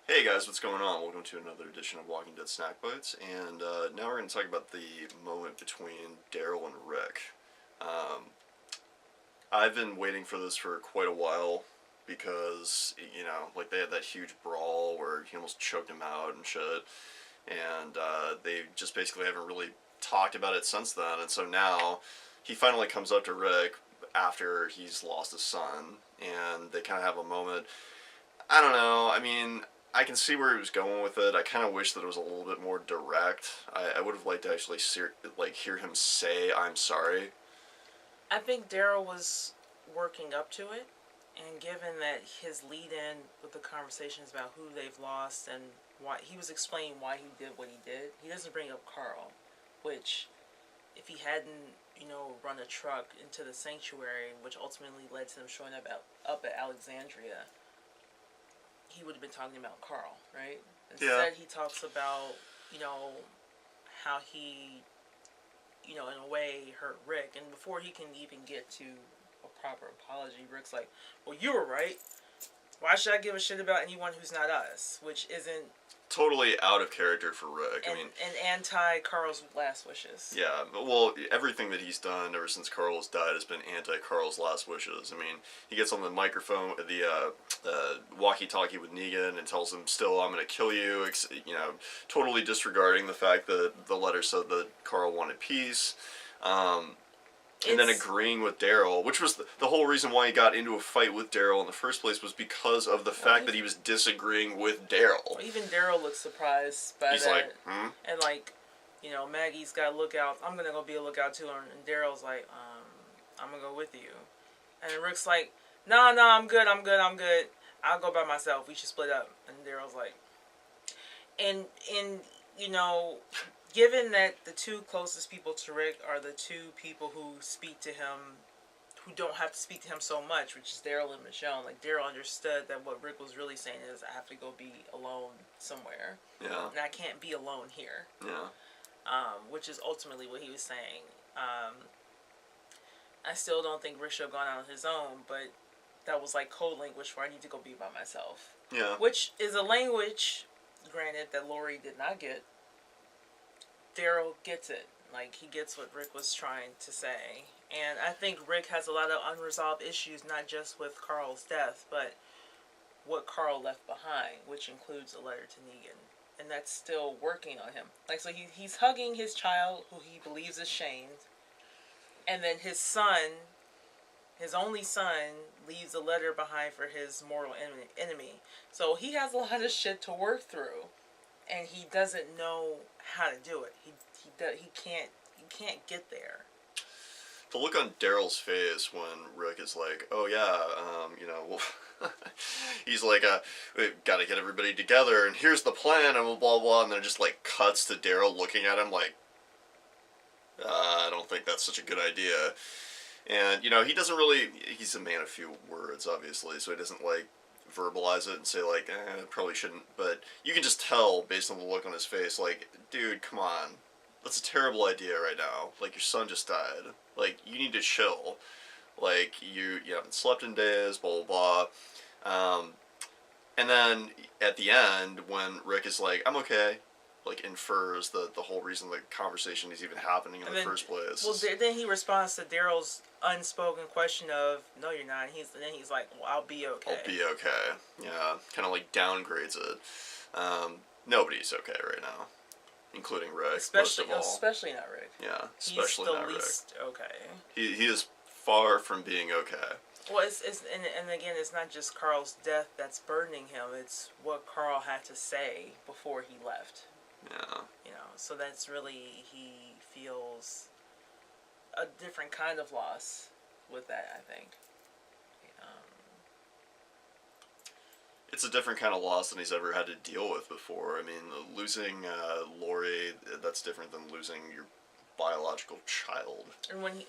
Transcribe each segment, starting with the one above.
Hey guys, what's going on? Welcome to another edition of Walking Dead Snack Bites, and now we're going to talk about the moment between Daryl and Rick. Um, I've been waiting for this for quite a while because, like they had that huge brawl where he almost choked him out and shit, and they just basically haven't really talked about it since then, and so now he finally comes up to Rick after he's lost his son, and they kind of have a moment. I don't know. I mean, I can see where he was going with it. I kind of wish that it was a little bit more direct. I would have liked to actually hear him say "I'm sorry." I think Daryl was working up to it, and given that his lead in with the conversations about who they've lost and why he was explaining why he did what he did, he doesn't bring up Carl, which, if he hadn't, run a truck into the sanctuary, which ultimately led to them showing up at Alexandria, he would have been talking about Carl, right? Yeah. Instead, he talks about, how he in a way, hurt Rick. And before he can even get to a proper apology, Rick's like, well, you were right. Why should I give a shit about anyone who's not us? Which isn't Totally out of character for Rick. I mean, and anti Carl's last wishes. yeah, well, everything that he's done ever since Carl's died has been anti-Carl's last wishes. I mean, he gets on the microphone, the walkie-talkie with Negan and tells him, still, I'm going to kill you, totally disregarding the fact that the letter said that Carl wanted peace. And then agreeing with Daryl, which was the whole reason why he got into a fight with Daryl in the first place, was because of the fact that he was disagreeing with Daryl. Even Daryl looks surprised by He's that. like, hmm? And Maggie's got a lookout. I'm gonna go be a lookout too. And Daryl's like, I'm gonna go with you. And Rick's like, no, I'm good. I'll go by myself. We should split up. And Daryl's like, and given that the two closest people to Rick are the two people who speak to him, who don't have to speak to him so much, which is Daryl and Michonne. Like, Daryl understood that what Rick was really saying is, I have to go be alone somewhere. Yeah. And I can't be alone here. Yeah. Which is ultimately what he was saying. I still don't think Rick should have gone out on his own, but that was like code language for I need to go be by myself. Yeah. Which is a language, granted, that Lori did not get. Daryl gets it. Like, he gets what Rick was trying to say. And I think Rick has a lot of unresolved issues, not just with Carl's death, but what Carl left behind, which includes a letter to Negan. And that's still working on him. Like, so he's hugging his child, who he believes is shamed. And then his son, his only son, leaves a letter behind for his mortal enemy. So he has a lot of shit to work through. And he doesn't know how to do it. He can't get there. The look on Daryl's face when Rick is like, oh yeah, well, he's like, we've got to get everybody together, and here's the plan, and blah blah, and then it just like cuts to Daryl looking at him like, I don't think that's such a good idea. And he doesn't really, he's a man of few words, obviously, so he doesn't like verbalize it and say like, probably shouldn't, but you can just tell based on the look on his face, like, dude, come on, that's a terrible idea right now. Like, your son just died. Like, you need to chill. Like, you haven't slept in days, blah blah blah. And then at the end, when Rick is like, I'm okay, like, infers the whole reason the conversation is even happening in the first place. Well, then he responds to Daryl's unspoken question of, no, you're not. And then he's like, well, I'll be okay. I'll be okay. Yeah, kind of like downgrades it. Nobody's okay right now, including Rick. Especially not Rick. Yeah, especially not Rick. He's the least okay. He is far from being okay. Well, and again, it's not just Carl's death that's burdening him. It's what Carl had to say before he left. Yeah. So that's really, he feels a different kind of loss with that, I think. It's a different kind of loss than he's ever had to deal with before. I mean, losing Lori, that's different than losing your biological child. And when he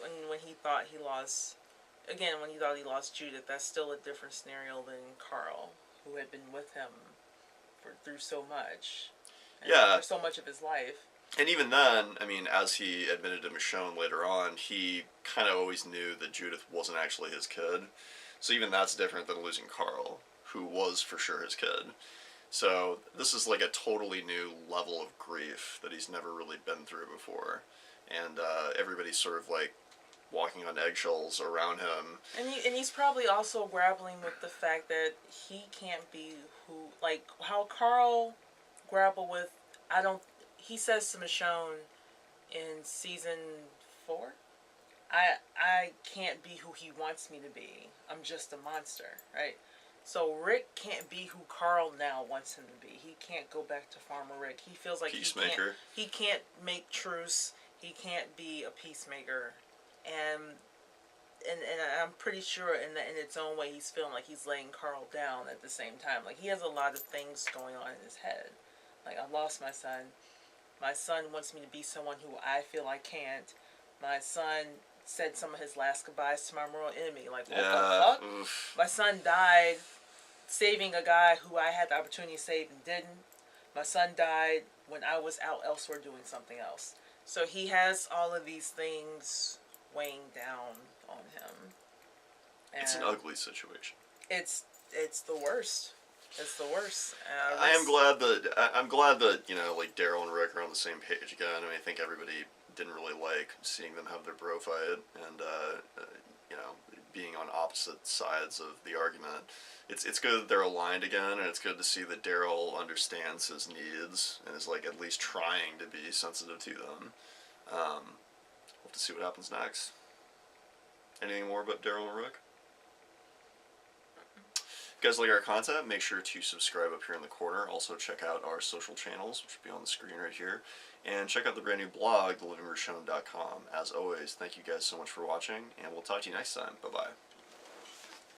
thought he lost, again, when he thought he lost Judith, that's still a different scenario than Carl, who had been with him through so much. Yeah. For so much of his life. And even then, I mean, as he admitted to Michonne later on, he kind of always knew that Judith wasn't actually his kid. So even that's different than losing Carl, who was for sure his kid. So this is like a totally new level of grief that he's never really been through before, and everybody's sort of like walking on eggshells around him. And he's probably also grappling with the fact that he can't be who, like how Carl grappled with. I don't. He says to Michonne in season 4, I can't be who he wants me to be. I'm just a monster, right? So Rick can't be who Carl now wants him to be. He can't go back to Farmer Rick. He feels like Peacemaker. he can't make truce. He can't be a peacemaker, and and I'm pretty sure in its own way he's feeling like he's laying Carl down at the same time. Like he has a lot of things going on in his head. Like I lost my son. My son wants me to be someone who I feel I can't. My son said some of his last goodbyes to my mortal enemy. Like what the fuck? Oof. My son died saving a guy who I had the opportunity to save and didn't. My son died when I was out elsewhere doing something else. So he has all of these things weighing down on him. And It's an ugly situation. It's the worst. It's the worst. I'm glad that like Daryl and Rick are on the same page again. I mean, I think everybody didn't really like seeing them have their bro fight and being on opposite sides of the argument. It's good that they're aligned again, and it's good to see that Daryl understands his needs and is like at least trying to be sensitive to them. We'll have to see what happens next. Anything more about Daryl and Rick? If you guys like our content, make sure to subscribe up here in the corner. Also check out our social channels, which will be on the screen right here. And check out the brand new blog, thelivingroomshown.com. As always, thank you guys so much for watching, and we'll talk to you next time. Bye-bye.